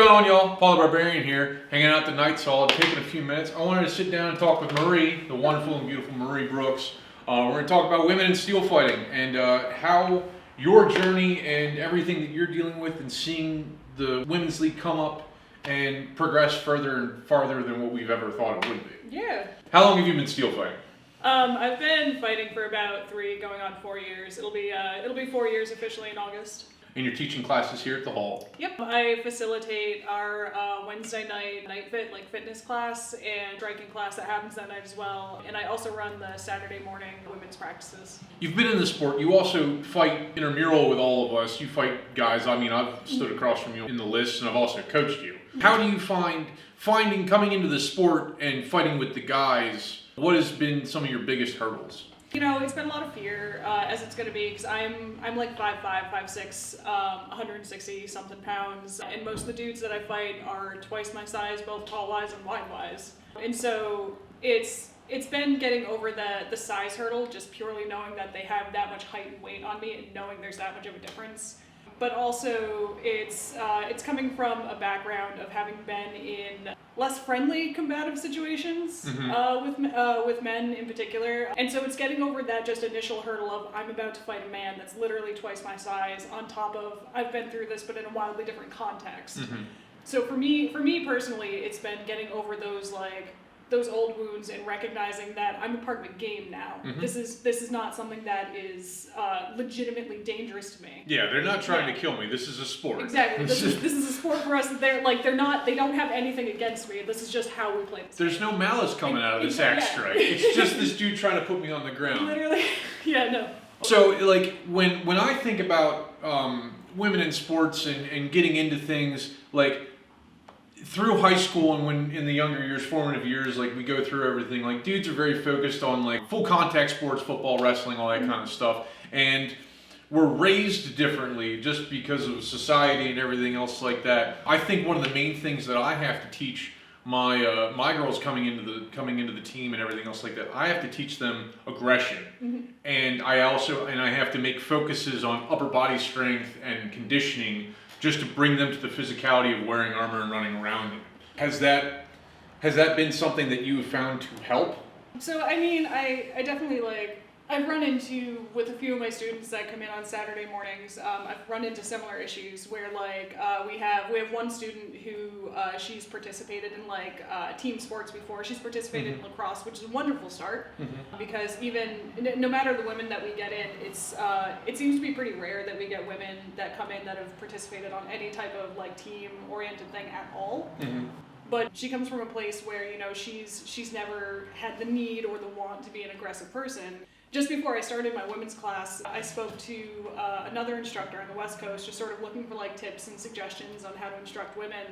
going on, y'all? Paul the Barbarian here, hanging out at the Knights Hall, taking a few minutes. I wanted to sit down and talk with Marie, the wonderful and beautiful Marie Brooks. We're going to talk about women in steel fighting and how your journey and everything that you're dealing with and seeing the women's league come up and progress further and farther than what we've ever thought it would be. Yeah. How long have you been steel fighting? I've been fighting for about 3, going on 4 years. It'll be 4 years officially in August. And you're teaching classes here at the hall? Yep. I facilitate our Wednesday night fitness class and striking class that happens that night as well. And I also run the Saturday morning women's practices. You've been in the sport. You also fight intramural with all of us. You fight guys. I mean, I've stood across from you in the lists, and I've also coached you. How do you finding coming into the sport and fighting with the guys? What has been some of your biggest hurdles? You know, it's been a lot of fear, as it's going to be, because I'm like 5'5", 5'6", 160 something pounds, and most of the dudes that I fight are twice my size, both tall-wise and wide-wise. And so it's been getting over the size hurdle, just purely knowing that they have that much height and weight on me, and knowing there's that much of a difference. But also, it's coming from a background of having been in less friendly combative situations with men in particular, and so it's getting over that just initial hurdle of I'm about to fight a man that's literally twice my size. On top of I've been through this, but in a wildly different context. So for me personally, it's been getting over those old wounds and recognizing that I'm a part of a game now. This is not something that is legitimately dangerous to me. Yeah, they're not trying to kill me. This is a sport. Exactly. This is a sport for us. They don't have anything against me. This is just how we play this. There's no malice coming out of this axe strike. It's just this dude trying to put me on the ground. Literally. Yeah, no. So like when I think about women in sports and getting into things like through high school and when in the younger years, formative years, like we go through everything, like dudes are very focused on like full contact sports, football, wrestling, all that kind of stuff. And we're raised differently just because of society and everything else like that. I think one of the main things that I have to teach my girls coming into the team and everything else like that, I have to teach them aggression. And I have to make focuses on upper body strength and conditioning just to bring them to the physicality of wearing armor and running around it. Has that been something that you have found to help? So I mean, I definitely I've run into, with a few of my students that come in on Saturday mornings, I've run into similar issues where we have one student who she's participated in team sports before. She's participated in lacrosse, which is a wonderful start because even no matter the women that we get in, it seems to be pretty rare that we get women that come in that have participated on any type of team-oriented thing at all. But she comes from a place where, you know, she's never had the need or the want to be an aggressive person. Just before I started my women's class, I spoke to another instructor on the West Coast, just sort of looking for tips and suggestions on how to instruct women.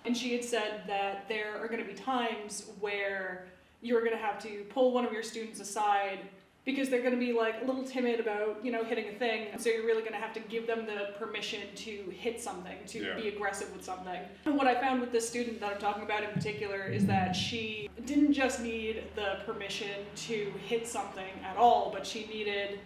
And she had said that there are going to be times where you're going to have to pull one of your students aside because they're going to be a little timid about, you know, hitting a thing. So you're really going to have to give them the permission to hit something, to be aggressive with something. And what I found with this student that I'm talking about in particular is that she didn't just need the permission to hit something at all, but she needed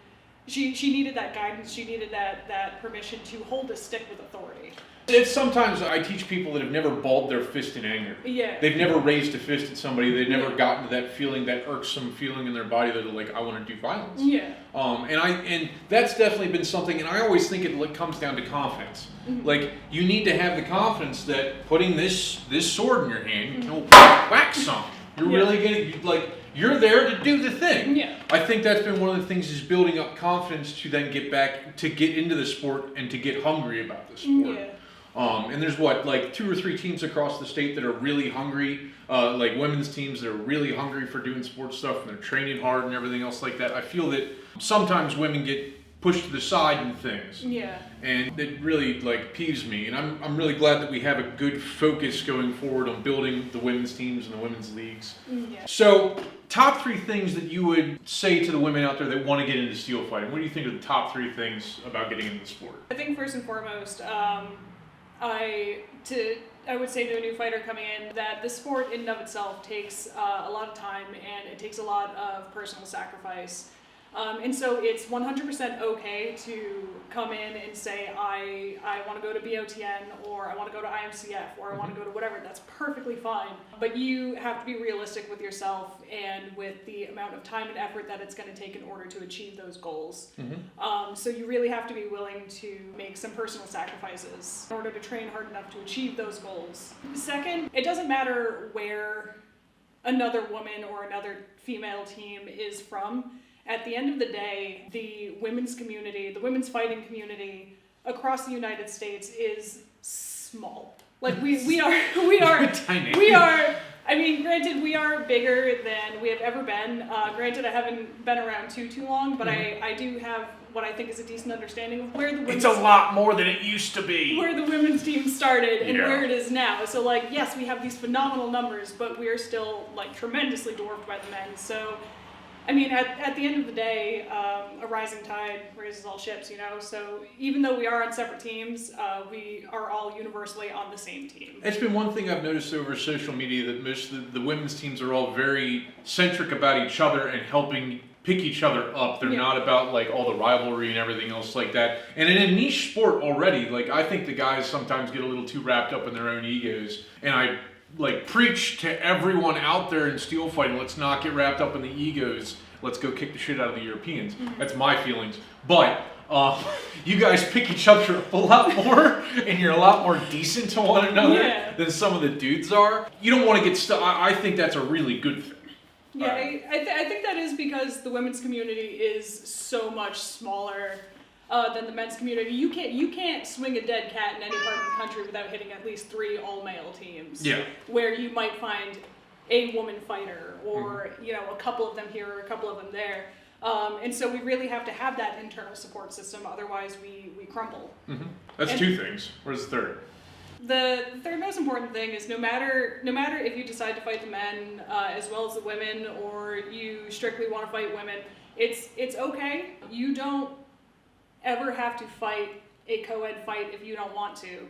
that guidance. She needed that permission to hold a stick with authority. It's sometimes I teach people that have never balled their fist in anger. Yeah. They've never raised a fist at somebody. They've never gotten to that feeling, that irksome feeling in their body that they're I want to do violence. Yeah. And that's definitely been something, and I always think it comes down to confidence. You need to have the confidence that putting this sword in your hand, you know, whack something. You're really gonna you're there to do the thing. Yeah. I think that's been one of the things is building up confidence to then get back to get into the sport and to get hungry about the sport. Yeah. And there's 2 or 3 teams across the state that are really hungry, women's teams that are really hungry for doing sports stuff and they're training hard and everything else like that. I feel that sometimes women get pushed to the side in things. Yeah. And it really peeves me. And I'm really glad that we have a good focus going forward on building the women's teams and the women's leagues. Yeah. So, top 3 things that you would say to the women out there that want to get into steel fighting. What do you think are the top 3 things about getting into the sport? I think first and foremost, I would say to a new fighter coming in that the sport in and of itself takes a lot of time and it takes a lot of personal sacrifice. And so it's 100% okay to come in and say, I want to go to BOTN, or I want to go to IMCF, or I want to go to whatever. That's perfectly fine. But you have to be realistic with yourself and with the amount of time and effort that it's going to take in order to achieve those goals. So you really have to be willing to make some personal sacrifices in order to train hard enough to achieve those goals. Second, it doesn't matter where another woman or another female team is from. At the end of the day, the women's community, the women's fighting community across the United States is small. Like we are Tiny. we are. I mean, granted, we are bigger than we have ever been. Granted, I haven't been around too long, but I do have what I think is a decent understanding of where the women's, It's a lot more than it used to be. where the women's team started and Yeah. where it is now. So, like, yes, we have these phenomenal numbers, but we are still like tremendously dwarfed by the men. So, I mean, at the end of the day, a rising tide raises all ships, you know? So even though we are on separate teams, we are all universally on the same team. It's been one thing I've noticed over social media that most of the women's teams are all very centric about each other and helping pick each other up. They're not about like all the rivalry and everything else like that. And in a niche sport already, like I think the guys sometimes get a little too wrapped up in their own egos. And I like preach to everyone out there in steel fighting, let's not get wrapped up in the egos. Let's go kick the shit out of the Europeans. That's my feelings. But you guys pick each other up a lot more, and you're a lot more decent to one another than some of the dudes are. You don't want to get stuck. I think that's a really good thing. Yeah, I think that is because the women's community is so much smaller than the men's community. You can't swing a dead cat in any part of the country without hitting at least 3 all-male teams. Yeah. Where you might find a woman fighter, or you know, a couple of them here or a couple of them there. And so we really have to have that internal support system, otherwise we crumble. That's 2 things. Where's the third? The third most important thing is no matter if you decide to fight the men as well as the women, or you strictly want to fight women, it's okay. You don't ever have to fight a co-ed fight if you don't want to.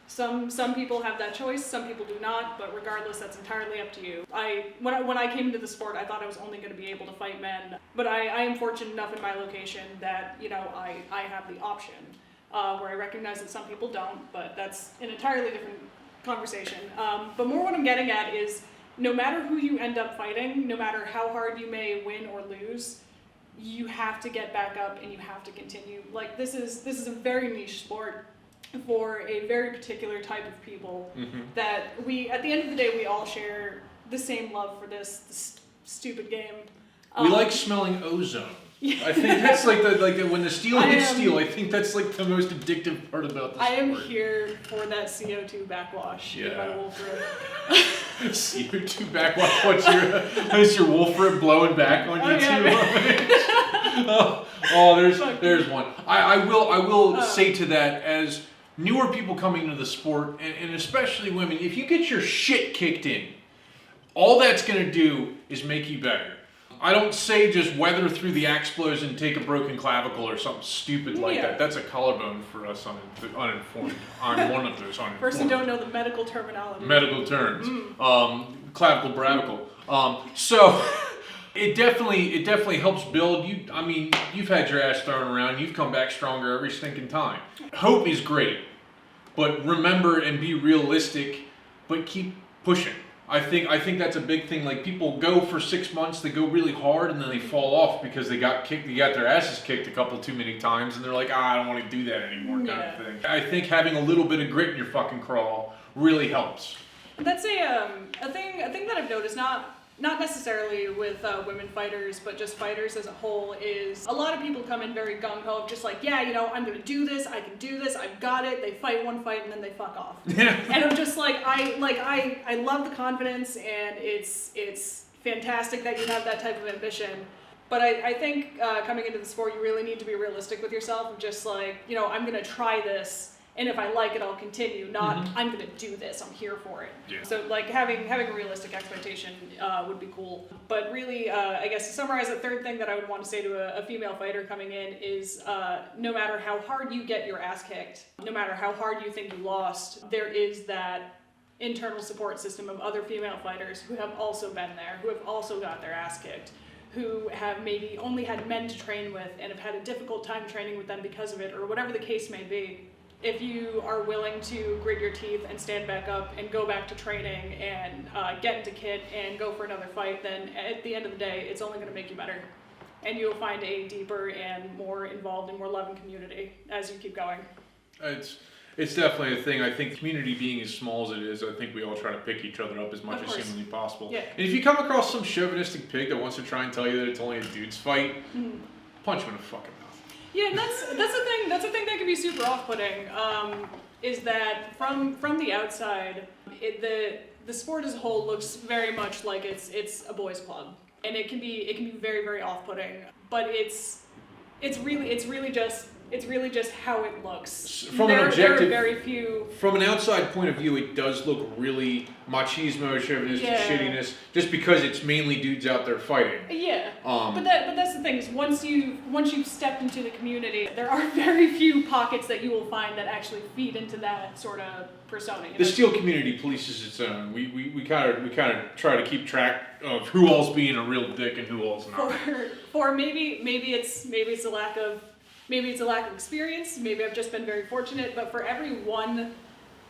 Some people have that choice, some people do not, but regardless, that's entirely up to you. When I came into the sport, I thought I was only going to be able to fight men, but I am fortunate enough in my location that, you know, I have the option, where I recognize that some people don't, but that's an entirely different conversation. But more what I'm getting at is, no matter who you end up fighting, no matter how hard you may win or lose, you have to get back up and you have to continue. Like, this is a very niche sport for a very particular type of people that at the end of the day, we all share the same love for this stupid game. We like smelling ozone. I think that's like when the steel hits steel, I think that's like the most addictive part about this I am sport. here for that CO2 backwash in my wolf rib. CO2 backwash. What's your wolf rib blowing back on you too? There's one. I will say to that, as newer people coming into the sport, and especially women, if you get your shit kicked in, all that's going to do is make you better. I don't say just weather through the axe blows and take a broken clavicle or something stupid like that. That's a collarbone for us uninformed. I'm one of those uninformed. Person don't know the medical terminology. Medical terms. Clavicle, bravicle. So it definitely helps build you. I mean, you've had your ass thrown around. You've come back stronger every stinking time. Hope is great, but remember and be realistic, but keep pushing. I think that's a big thing. Like, people go for 6 months, they go really hard, and then they fall off because they got their asses kicked a couple too many times, and they're like, I don't want to do that anymore, kind of thing. I think having a little bit of grit in your fucking crawl really helps. That's a thing that I've noticed, not necessarily with women fighters, but just fighters as a whole, is a lot of people come in very gung-ho, just like, yeah, you know, I'm gonna do this, I can do this, I've got it. They fight one fight and then they fuck off. And I'm just like, I love the confidence, and it's fantastic that you have that type of ambition. But I think coming into the sport, you really need to be realistic with yourself, and just like, you know, I'm gonna try this, and if I like it, I'll continue. Not, I'm gonna do this, I'm here for it. Yeah. So like having a realistic expectation would be cool. But really, I guess to summarize, the third thing that I would want to say to a female fighter coming in is, no matter how hard you get your ass kicked, no matter how hard you think you lost, there is that internal support system of other female fighters who have also been there, who have also got their ass kicked, who have maybe only had men to train with and have had a difficult time training with them because of it, or whatever the case may be. If you are willing to grit your teeth and stand back up and go back to training and get into kit and go for another fight, then at the end of the day, it's only going to make you better. And you'll find a deeper and more involved and more loving community as you keep going. It's definitely a thing. I think community being as small as it is, I think we all try to pick each other up as much Of as course. humanly possible. Yeah. And if you come across some chauvinistic pig that wants to try and tell you that it's only a dude's fight, punch him in the fucking mouth. Yeah, and that's the thing. That's the thing that can be super off-putting. Is that from the outside, the sport as a whole looks very much like it's a boys' club, and it can be very, very off-putting. But it's really just how it looks. From an objective, there are very few. From an outside point of view, it does look really machismo, chauvinistic Yeah. shittiness, just because it's mainly dudes out there fighting. Yeah, but that's the thing is once you've stepped into the community, there are very few pockets that you will find that actually feed into that sort of persona. You The know? steel community polices its own. We kind of try to keep track of who all's being a real dick and who all's not. For maybe it's a lack of experience. Maybe I've just been very fortunate. But for every one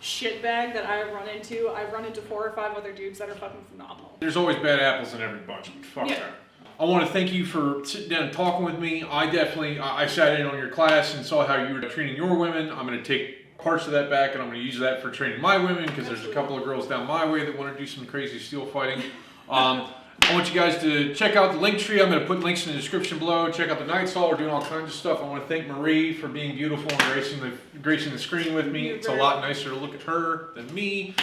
shitbag that I've run into 4 or 5 other dudes that are fucking phenomenal. There's always bad apples in every bunch. But fuck Yeah. that. I want to thank you for sitting down and talking with me. I sat in on your class and saw how you were treating your women. I'm going to take parts of that back and I'm going to use that for training my women because there's a couple of girls down my way that want to do some crazy steel fighting. I want you guys to check out the LINKTREE. I'm going to put links in the description below. Check out the Night Hall. We're doing all kinds of stuff. I want to thank Marie for being beautiful and gracing the screen with me. It's a lot nicer to look at her than me.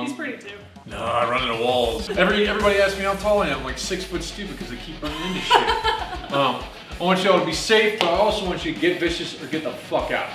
He's pretty too. No, I run into walls. Everybody asks me how tall I am. I'm like 6 foot stupid because I keep running into shit. I want y'all to be safe, but I also want you to get vicious or get the fuck out.